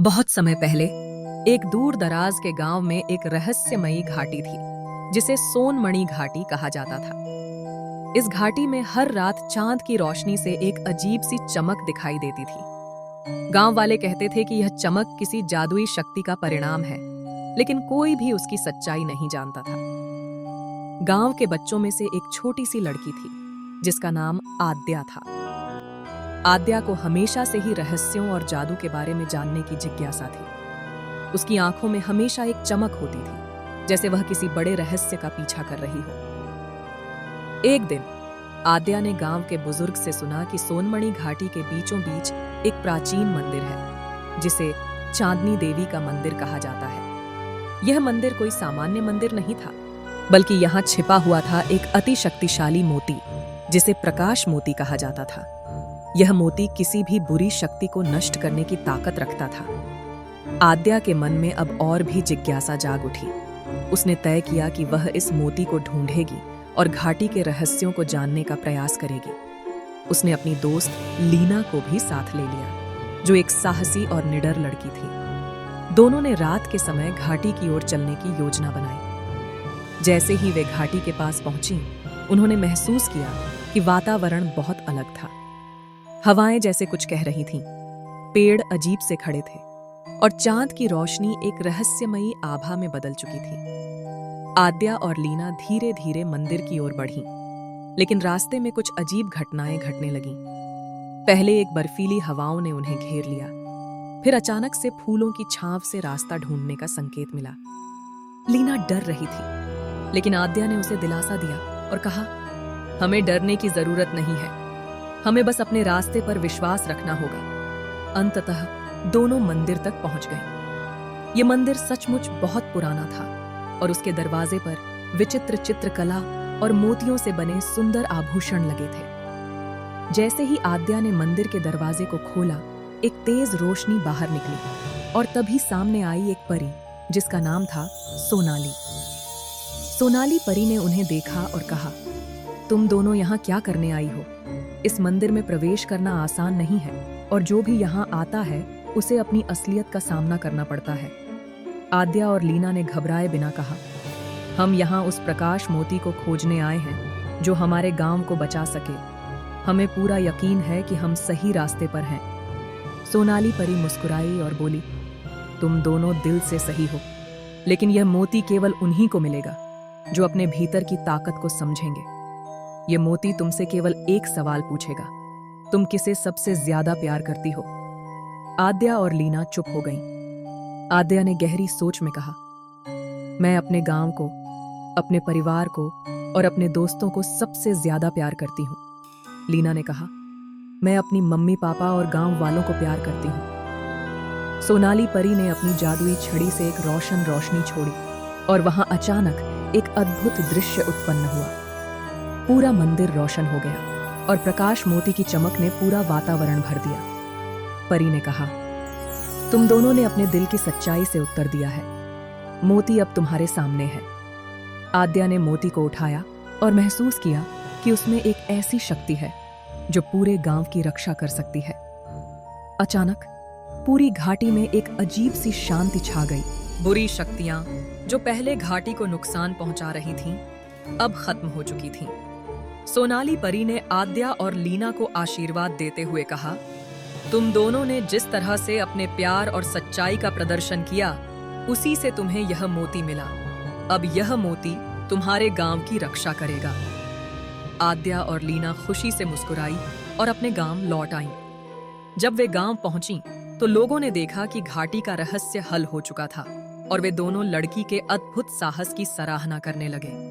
बहुत समय पहले एक दूर दराज के गांव में एक रहस्यमयी घाटी थी जिसे सोनमणि घाटी कहा जाता था। इस घाटी में हर रात चांद की रोशनी से एक अजीब सी चमक दिखाई देती थी। गांव वाले कहते थे कि यह चमक किसी जादुई शक्ति का परिणाम है, लेकिन कोई भी उसकी सच्चाई नहीं जानता था। गांव के बच्चों में से एक छोटी सी लड़की थी जिसका नाम आद्या था। आद्या को हमेशा से ही रहस्यों और जादू के बारे में जानने की जिज्ञासा थी। उसकी आंखों में हमेशा एक चमक होती थी, जैसे वह किसी बड़े रहस्य का पीछा कर रही हो। एक दिन आद्या ने गांव के बुजुर्ग से सुना कि सोनमणि घाटी के बीचों बीच एक प्राचीन मंदिर है जिसे चांदनी देवी का मंदिर कहा जाता है। यह मंदिर कोई सामान्य मंदिर नहीं था, बल्कि यहाँ छिपा हुआ था एक अति शक्तिशाली मोती जिसे प्रकाश मोती कहा जाता था। यह मोती किसी भी बुरी शक्ति को नष्ट करने की ताकत रखता था। आद्या के मन में अब और भी जिज्ञासा जाग उठी। उसने तय किया कि वह इस मोती को ढूंढेगी और घाटी के रहस्यों को जानने का प्रयास करेगी। उसने अपनी दोस्त लीना को भी साथ ले लिया, जो एक साहसी और निडर लड़की थी। दोनों ने रात के समय घाटी की ओर चलने की योजना बनाई। जैसे ही वे घाटी के पास पहुंची, उन्होंने महसूस किया कि वातावरण बहुत अलग था। हवाएं जैसे कुछ कह रही थीं, पेड़ अजीब से खड़े थे और चांद की रोशनी एक रहस्यमयी आभा में बदल चुकी थी। आद्या और लीना धीरे धीरे मंदिर की ओर बढ़ीं, लेकिन रास्ते में कुछ अजीब घटनाएं घटने लगीं। पहले एक बर्फीली हवाओं ने उन्हें घेर लिया, फिर अचानक से फूलों की छांव से रास्ता ढूंढने का संकेत मिला। लीना डर रही थी, लेकिन आद्या ने उसे दिलासा दिया और कहा, हमें डरने की जरूरत नहीं है, हमें बस अपने रास्ते पर विश्वास रखना होगा। अंततः दोनों मंदिर तक पहुंच गए। ये मंदिर सचमुच बहुत पुराना था और उसके दरवाजे पर विचित्र चित्रकला और मोतियों से बने सुंदर आभूषण लगे थे। जैसे ही आद्या ने मंदिर के दरवाजे को खोला, एक तेज रोशनी बाहर निकली और तभी सामने आई एक परी जिसका नाम था सोनाली। सोनाली परी ने उन्हें देखा और कहा, तुम दोनों यहाँ क्या करने आई हो? इस मंदिर में प्रवेश करना आसान नहीं है और जो भी यहाँ आता है उसे अपनी असलियत का सामना करना पड़ता है। आद्या और लीना ने घबराए बिना कहा, हम यहाँ उस प्रकाश मोती को खोजने आए हैं जो हमारे गांव को बचा सके। हमें पूरा यकीन है कि हम सही रास्ते पर हैं। सोनाली परी मुस्कुराई और बोली, तुम दोनों दिल से सही हो, लेकिन यह मोती केवल उन्हीं को मिलेगा जो अपने भीतर की ताकत को समझेंगे। यह मोती तुमसे केवल एक सवाल पूछेगा, तुम किसे सबसे ज्यादा प्यार करती हो? आद्या और लीना चुप हो गईं। आद्या ने गहरी सोच में कहा, मैं अपने गांव को, अपने परिवार को और अपने दोस्तों को सबसे ज्यादा प्यार करती हूँ। लीना ने कहा, मैं अपनी मम्मी पापा और गांव वालों को प्यार करती हूँ। सोनाली परी ने अपनी जादुई छड़ी से एक रोशन रोशनी छोड़ी और वहां अचानक एक अद्भुत दृश्य उत्पन्न हुआ। पूरा मंदिर रोशन हो गया और प्रकाश मोती की चमक ने पूरा वातावरण भर दिया। परी ने कहा, तुम दोनों ने अपने दिल की सच्चाई से उत्तर दिया है। मोती अब तुम्हारे सामने है। आद्या ने मोती को उठाया और महसूस किया कि उसमें एक ऐसी शक्ति है जो पूरे गांव की रक्षा कर सकती है। अचानक पूरी घाटी में एक अजीब सी शांति छा गई। बुरी शक्तियां जो पहले घाटी को नुकसान पहुंचा रही थीं, अब खत्म हो चुकी थीं। सोनाली परी ने आद्या और लीना को आशीर्वाद देते हुए कहा, तुम दोनों ने जिस तरह से अपने प्यार और सच्चाई का प्रदर्शन किया, उसी से तुम्हें यह मोती मिला। अब यह मोती तुम्हारे गांव की रक्षा करेगा। आद्या और लीना खुशी से मुस्कुराई और अपने गांव लौट आईं। जब वे गांव पहुंची तो लोगों ने देखा कि घाटी का रहस्य हल हो चुका था और वे दोनों लड़की के अद्भुत साहस की सराहना करने लगे।